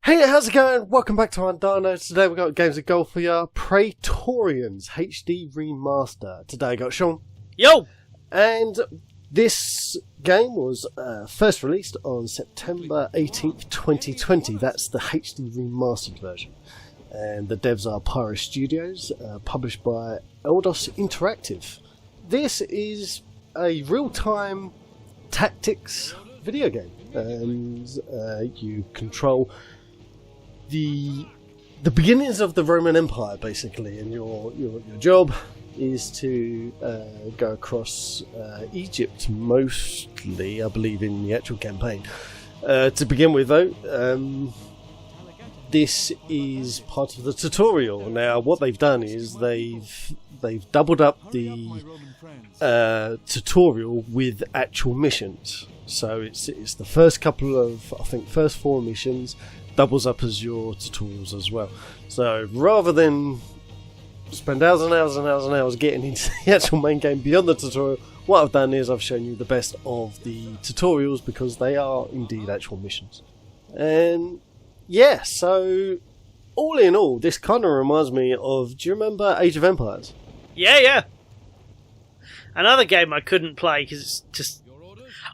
Hey, how's it going? Welcome back to irondinos. Today we've got games of golf for you. Praetorians HD Remaster. Today I got Shaun. Yo! And this game was first released on September 18th, 2020. That's the HD Remastered version. And the devs are Pyro Studios, published by Eidos Interactive. This is a real-time tactics video game. And you control the beginnings of the Roman Empire, basically, and your job is to go across Egypt, mostly, I believe, in the actual campaign. To begin with, though, this is part of the tutorial. Now, what they've done is they've doubled up the tutorial with actual missions. So it's the first couple of, I think, first 4 missions doubles up as your tutorials as well. So rather than spend hours and hours and hours and hours getting into the actual main game beyond the tutorial, what I've done is I've shown you the best of the tutorials because they are indeed actual missions. And yeah, so all in all, this kind of reminds me of, do you remember Age of Empires? Yeah. Another game I couldn't play because it's just...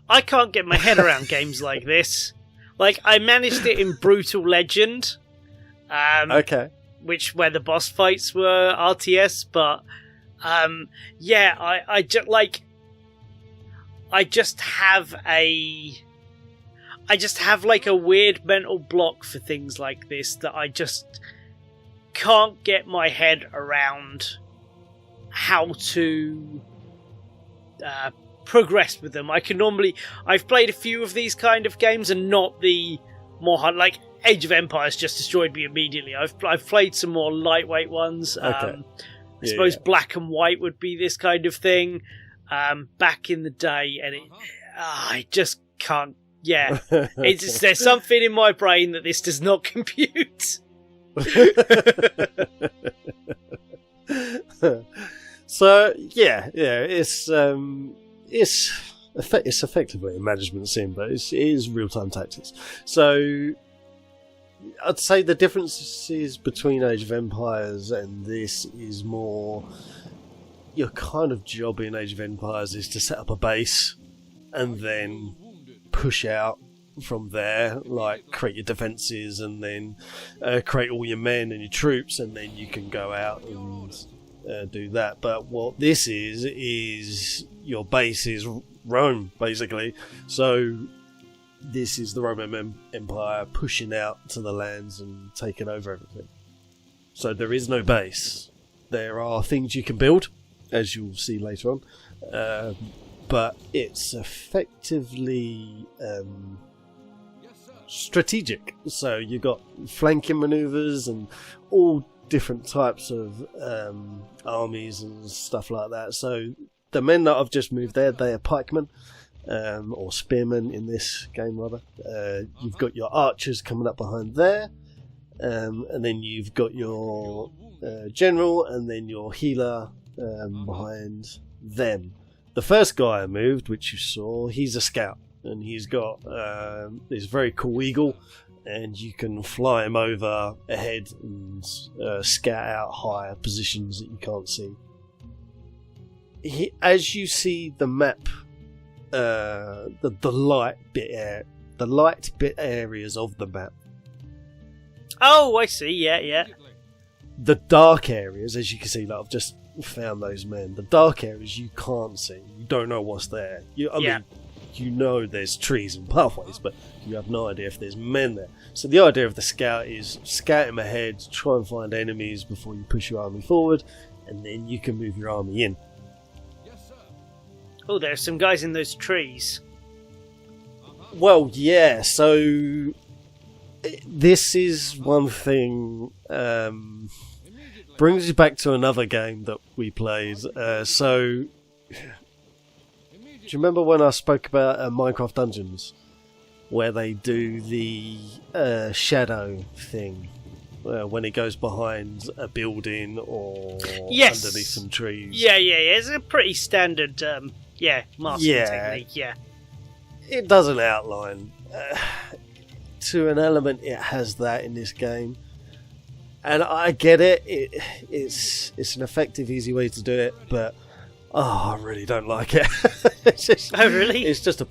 I can't get my head around games like this. Like, I managed it in Brutal Legend. Okay. Where the boss fights were RTS, but... yeah, I just have a weird mental block for things like this that I just can't get my head around how to progress with them. I've played a few of these kind of games and not the more hard, like Age of Empires just destroyed me immediately. I've played some more lightweight ones. Okay. I suppose Black and White would be this kind of thing back in the day, and I just can't. Yeah, there's something in my brain that this does not compute. So yeah, it's effectively a management sim, but it is real-time tactics. So I'd say the differences between Age of Empires and this is more your kind of job in Age of Empires is to set up a base and then push out from there, like create your defences and then create all your men and your troops, and then you can go out and do that. But what this is your base is Rome, basically. So this is the Roman Empire pushing out to the lands and taking over everything. So there is no base. There are things you can build, as you'll see later on, but it's effectively strategic. So you've got flanking maneuvers and all different types of armies and stuff like that. So the men that I've just moved there, they are pikemen, or spearmen in this game rather. You've got your archers coming up behind there, and then you've got your general and then your healer behind them. The first guy I moved, which you saw, he's a scout, and he's got this very cool eagle, and you can fly him over ahead and scout out higher positions that you can't see. As you see the map, the light bit areas of the map. Oh, I see. Yeah. The dark areas, as you can see, like I've just found those men. The dark areas you can't see. You don't know what's there. I mean, you know there's trees and pathways, but you have no idea if there's men there. So the idea of the scout is scout him ahead, try and find enemies before you push your army forward, and then you can move your army in. Oh, there's some guys in those trees. Well, yeah, so this is one thing, brings you back to another game that we played. So, do you remember when I spoke about Minecraft Dungeons, where they do the shadow thing, when it goes behind a building or underneath some trees? Yeah. It's a pretty standard, masking technique. Yeah. It does an outline. to an element, it has that in this game. And I get it. It's an effective, easy way to do it, but I really don't like it. Oh, really? It's just a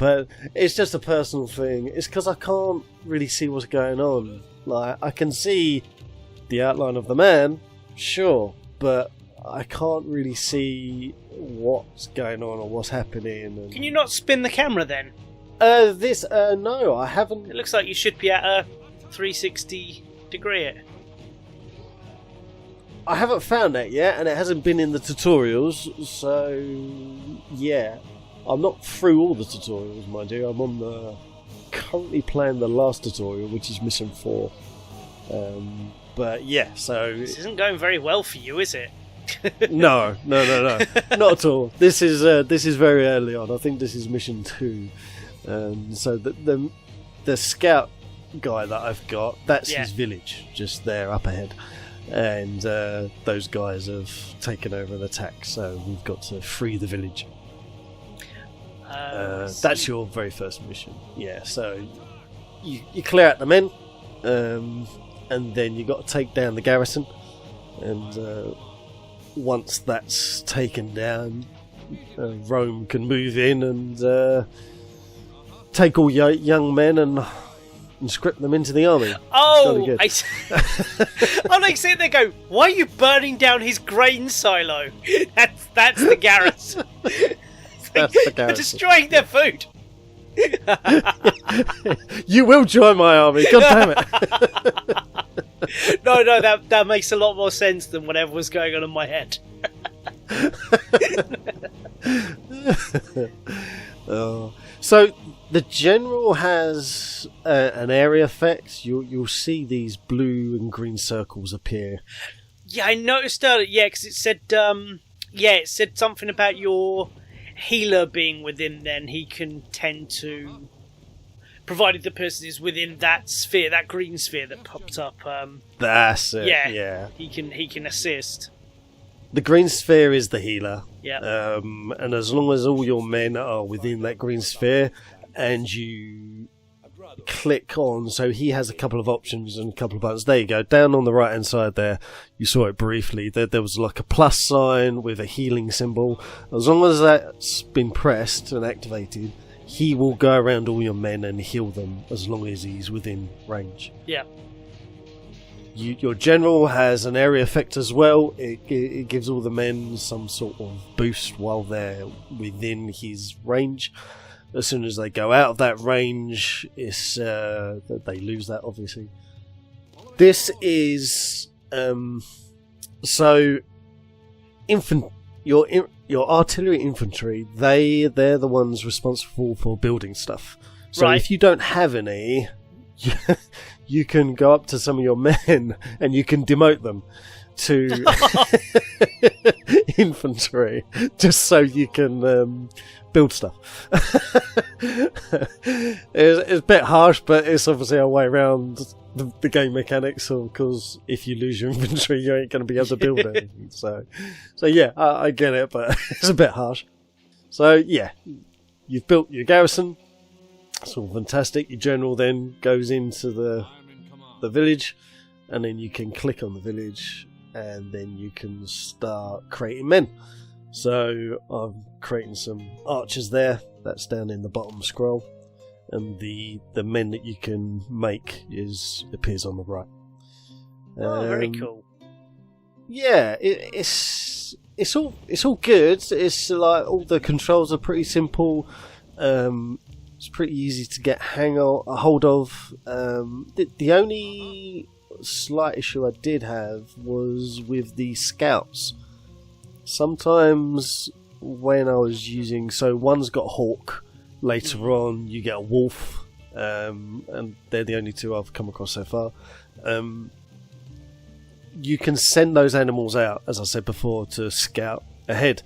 personal thing. It's because I can't really see what's going on. Like, I can see the outline of the man, sure, but I can't really see what's going on or what's happening. And can you not spin the camera then? No, I haven't. It looks like you should be at a 360 degree. I haven't found that yet, and it hasn't been in the tutorials, so yeah. I'm not through all the tutorials, mind you. I'm currently playing the last tutorial, which is Mission 4. But yeah, so... This isn't going very well for you, is it? No. Not at all. This is very early on. I think this is Mission 2. So the scout guy that I've got, that's his village, just there up ahead. And those guys have taken over an attack, so we've got to free the village. That's your very first mission. Yeah, so you clear out the men, and then you got to take down the garrison. And once that's taken down, Rome can move in and take all your young men and script them into the army. Oh, I'm like sitting there going, why are you burning down his grain silo? That's the garrison. That's the garrison. You're destroying their food. You will join my army, god damn it. No, that makes a lot more sense than whatever was going on in my head. So the general has an area effect. You'll see these blue and green circles appear. Yeah, I noticed earlier. Yeah, because it said something about your healer being within. Then he can tend to, provided the person is within that sphere, that green sphere that popped up. That's it. Yeah. He can assist. The green sphere is the healer. Yeah. And as long as all your men are within that green sphere, and you click on, so he has a couple of options and a couple of buttons. There you go, down on the right hand side there, you saw it briefly. There was like a plus sign with a healing symbol. As long as that's been pressed and activated, he will go around all your men and heal them as long as he's within range. Yeah. Your general has an area effect as well. It gives all the men some sort of boost while they're within his range. As soon as they go out of that range, it's they lose that, obviously. This is so your artillery infantry. They're the ones responsible for building stuff. So if you don't have any, you can go up to some of your men and you can demote them to infantry, just so you can build stuff. It's a bit harsh, but it's obviously a way around the game mechanics, because if you lose your infantry, you ain't going to be able to build anything. So yeah, I get it, but it's a bit harsh. So yeah, you've built your garrison. It's all fantastic. Your general then goes into the village, and then you can click on the village, and then you can start creating men. So I'm creating some archers there. That's down in the bottom scroll, and the men that you can make appears on the right. Very cool. Yeah, it's all good. It's like all the controls are pretty simple. It's pretty easy to get a hold of. The only slight issue I did have was with the scouts. Sometimes when I was using, so one's got a hawk, later on you get a wolf, and they're the only two I've come across so far. You can send those animals out, as I said before, to scout ahead,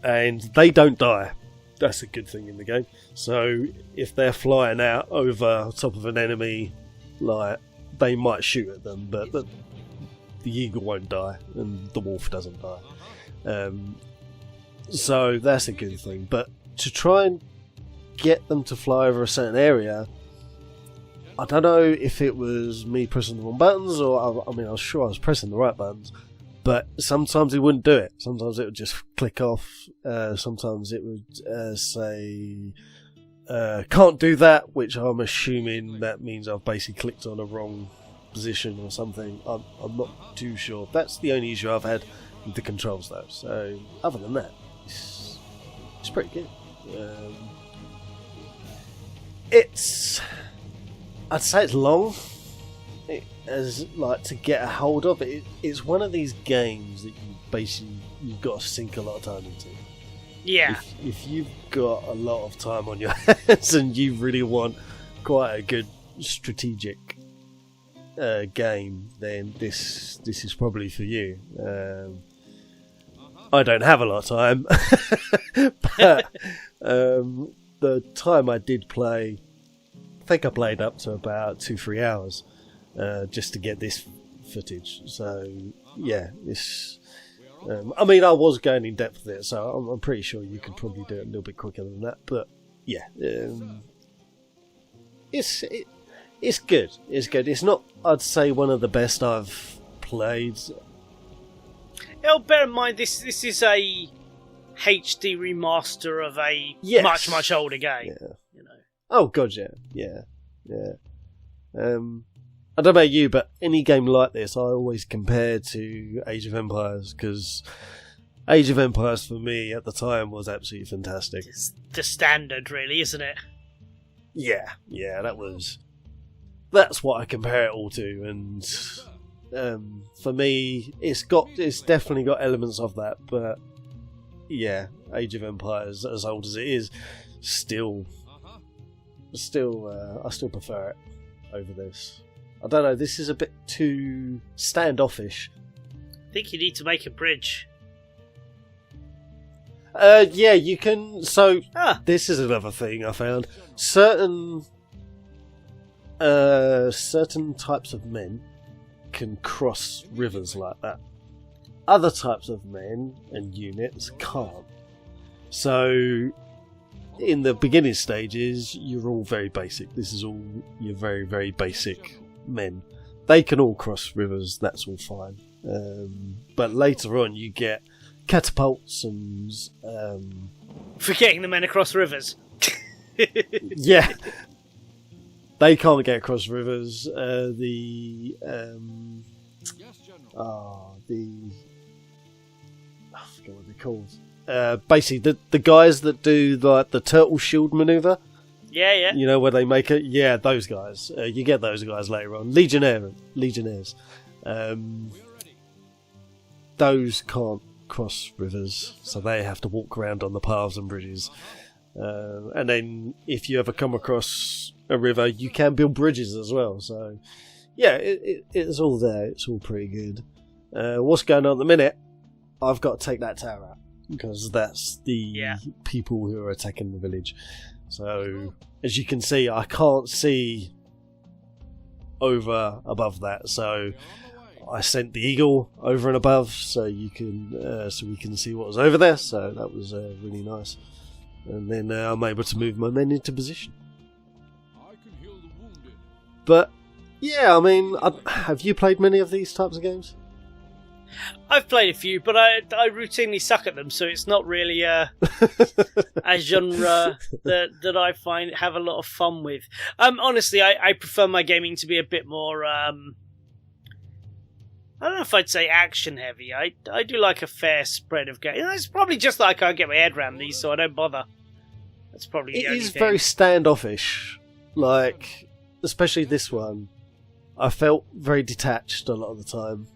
and they don't die. That's a good thing in the game. So if they're flying out over top of an enemy, like, they might shoot at them, but the eagle won't die and the wolf doesn't die. So that's a good thing. But to try and get them to fly over a certain area, I don't know if it was me pressing the wrong buttons, or I mean, I was sure I was pressing the right buttons, but sometimes it wouldn't do it. Sometimes it would just click off. Sometimes it would say, can't do that, which I'm assuming that means I've basically clicked on a wrong position or something. I'm not too sure. That's the only issue I've had with the controls, though. So, other than that, it's pretty good. I'd say it's long, as like to get a hold of it. It's one of these games that you've got to sink a lot of time into. Yeah. If you've got a lot of time on your hands and you really want quite a good strategic game, then this is probably for you. I don't have a lot of time, but the time I did play, I think I played up to about 2-3 hours just to get this footage. So yeah, this. I mean, I was going in depth with it, so I'm pretty sure you could probably do it a little bit quicker than that. But yeah, it's good. It's good. It's not, I'd say, one of the best I've played. Oh, bear in mind this is a HD remaster of a much older game. Yeah. You know. Oh god, yeah. I don't know about you, but any game like this, I always compare to Age of Empires, because Age of Empires for me at the time was absolutely fantastic. It's the standard, really, isn't it? Yeah, that's what I compare it all to, and for me, it's definitely got elements of that, but yeah, Age of Empires, as old as it is, still, I still prefer it over this. I don't know, this is a bit too standoffish. I think you need to make a bridge. Yeah, you can. So this is another thing I found. Certain types of men can cross rivers like that. Other types of men and units can't. So in the beginning stages, you're all very basic. This is all your very, very basic men. They can all cross rivers, that's all fine. But later on you get catapults and forgetting the men across rivers. Yeah, they can't get across rivers. I forget what they're called. Basically the guys that do like the turtle shield maneuver. Yeah. You know, where they make it? Yeah, those guys. You get those guys later on. Legionnaires. Those can't cross rivers, so they have to walk around on the paths and bridges. And then if you ever come across a river, you can build bridges as well. So, yeah, it's all there. It's all pretty good. What's going on at the minute? I've got to take that tower out, because that's the people who are attacking the village. So, as you can see, I can't see above that. So, I sent the eagle over and above, so we can see what was over there. So that was really nice. And then I'm able to move my men into position. But yeah, I mean, have you played many of these types of games? I've played a few, but I routinely suck at them, so it's not really a genre that I have a lot of fun with. Honestly, I prefer my gaming to be a bit more. I don't know if I'd say action heavy. I do like a fair spread of games. It's probably just that I can't get my head around these, so I don't bother. That's probably the only thing. It is very standoffish, like especially this one. I felt very detached a lot of the time.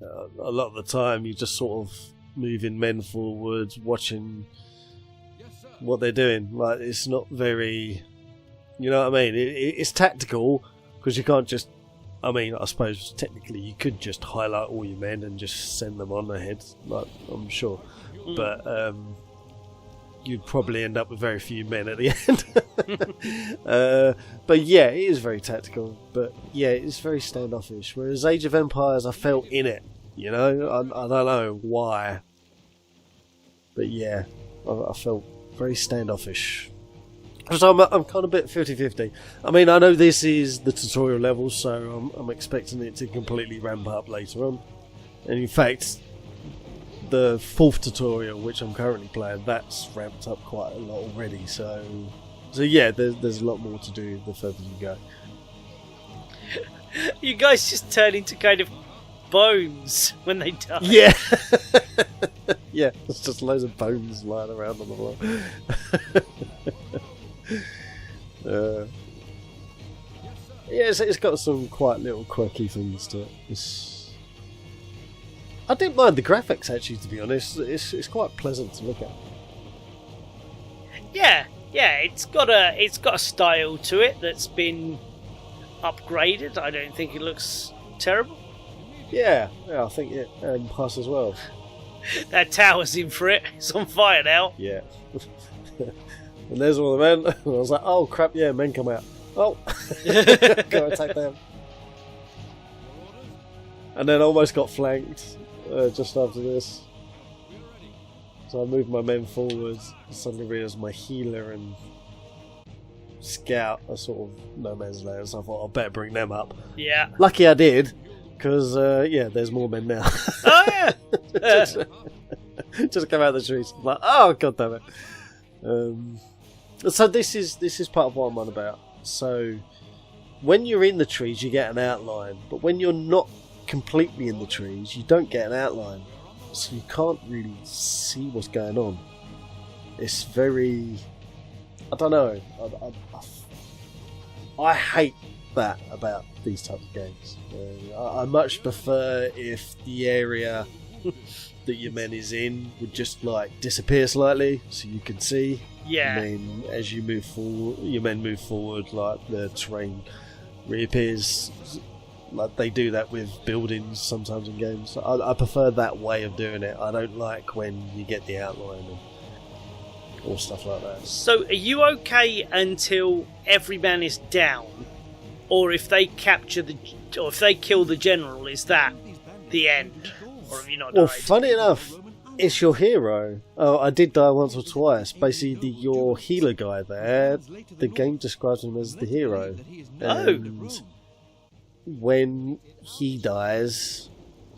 A lot of the time, you just sort of moving men forwards, watching what they're doing. Like, it's not very, you know what I mean? It's tactical, because you can't just. I mean, I suppose technically you could just highlight all your men and just send them on ahead, like, I'm sure. But you'd probably end up with very few men at the end. But yeah, it is very tactical. But yeah, it's very standoffish. Whereas Age of Empires, I felt in it. You know, I don't know why. But yeah, I felt very standoffish. So I'm kind of a bit 50-50. I mean, I know this is the tutorial level, so I'm expecting it to completely ramp up later on. And in fact, the 4th tutorial, which I'm currently playing, that's ramped up quite a lot already. So yeah, there's a lot more to do the further you go. You guys just turn into kind of bones when they die. Yeah. Yeah, there's just loads of bones lying around on the floor. Yeah, it's got some quite little quirky things to it. I didn't mind the graphics, actually, to be honest. It's quite pleasant to look at. Yeah, it's got a style to it that's been upgraded. I don't think it looks terrible. Yeah, I think it passes well. That tower's in for it. It's on fire now. Yeah. And there's all the men. And I was like, oh crap, yeah, men come out. Oh, go attack them. And then almost got flanked just after this. So I moved my men forward. Suddenly realised my healer and scout are sort of no man's land, so I thought I'd better bring them up. Yeah. Lucky I did, because yeah, there's more men now. Oh yeah. Just come out of the trees. I'm like, oh god damn it. So this is part of what I'm on about. So when you're in the trees, you get an outline, but when you're not completely in the trees, you don't get an outline, so you can't really see what's going on. It's very, I don't know. I hate that about these types of games. I much prefer if the area that your men is in would just like disappear slightly so you can see. Yeah. And then as you move forward, your men move forward, like the terrain reappears. Like they do that with buildings sometimes in games. I prefer that way of doing it. I don't like when you get the outline and or stuff like that. So are you okay until every man is down, or if they capture or if they kill the general, is that the end? Or have you not died? Well, funny enough, it's your hero. Oh, I did die once or twice. Basically, your healer guy there, the game describes him as the hero. And when he dies,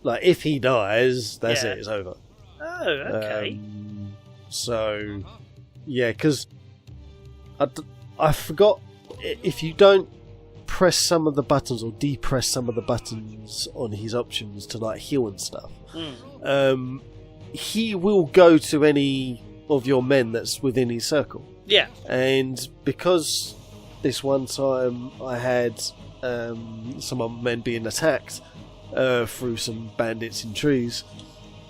like if he dies, that's it, it's over. Oh, okay. So, yeah, because I forgot, if you don't press some of the buttons or depress some of the buttons on his options to like heal and stuff, he will go to any of your men that's within his circle. Yeah. And because this one time I had some of my men being attacked through some bandits in trees,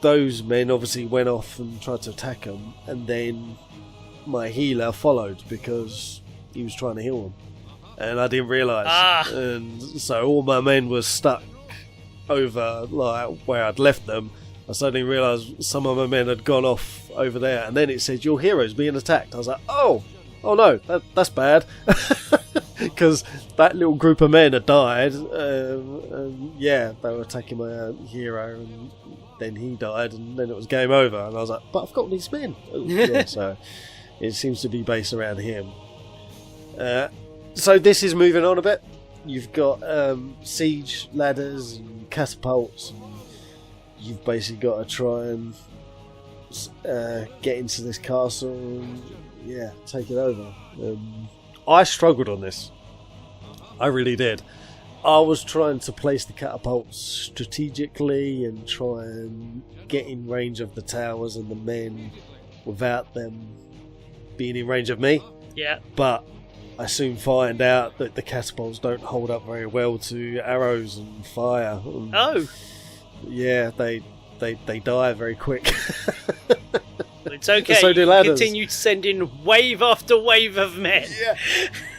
those men obviously went off and tried to attack them, and then my healer followed because he was trying to heal them, and I didn't realise. And so all my men were stuck over like where I'd left them. I suddenly realised some of my men had gone off over there, and then it said your hero's being attacked. I was like, oh no, that's bad. Because that little group of men had died. Yeah, they were attacking my hero, and then he died, and then it was game over. And I was like, but I've got these men. Yeah, so it seems to be based around him. So this is moving on a bit. You've got siege ladders and catapults, and you've basically got to try and get into this castle and take it over. I struggled on this. I really did. I was trying to place the catapults strategically and try and get in range of the towers and the men without them being in range of me. Yeah. But I soon find out that the catapults don't hold up very well to arrows and fire. And yeah, they die very quick. It's okay. So do ladders. Continue to send in wave after wave of men. Yeah,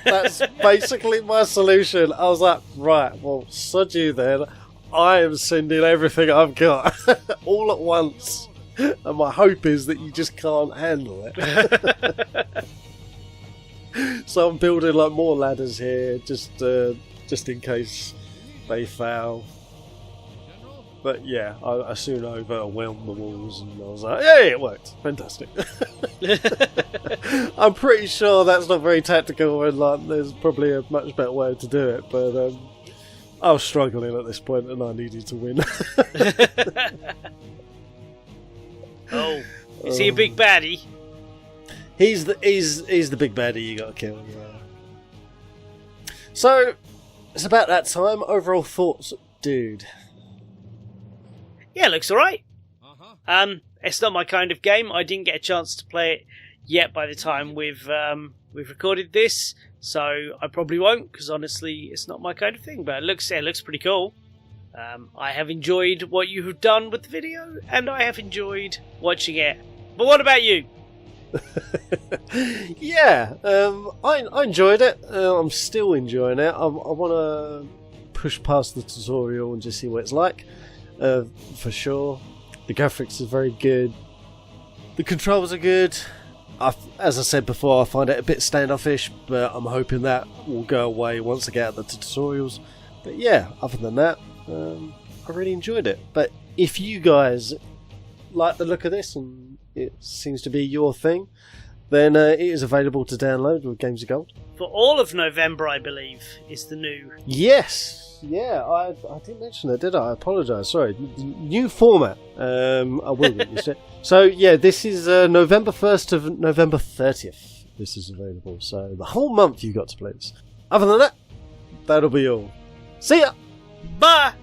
that's basically my solution. I was like, right, well, sod you then. I am sending everything I've got all at once, and my hope is that you just can't handle it. So I'm building like more ladders here, just in case they fail. But yeah, I soon overwhelmed the walls, and I was like, "Hey, it worked! Fantastic!" I'm pretty sure that's not very tactical, and like, there's probably a much better way to do it. But I was struggling at this point, and I needed to win. Oh, is he a big baddie? He's the big baddie you got to kill. Yeah. So it's about that time. Overall thoughts, dude. Yeah, it looks alright. It's not my kind of game. I didn't get a chance to play it yet by the time we've recorded this, so I probably won't, because honestly, it's not my kind of thing. But it looks pretty cool. I have enjoyed what you have done with the video, and I have enjoyed watching it. But what about you? Yeah, I enjoyed it. I'm still enjoying it. I want to push past the tutorial and just see what it's like. For sure. The graphics are very good. The controls are good. As I said before, I find it a bit standoffish, but I'm hoping that will go away once I get out the tutorials. But yeah, other than that, I really enjoyed it. But if you guys like the look of this and it seems to be your thing, then it is available to download with Games of Gold. For all of November, I believe, is the new... Yes! Yeah, I didn't mention that, did I? I apologise, sorry. New format. I will get used to it. So, yeah, this is November 1st to November 30th. This is available. So, the whole month you got to play this. Other than that, that'll be all. See ya! Bye!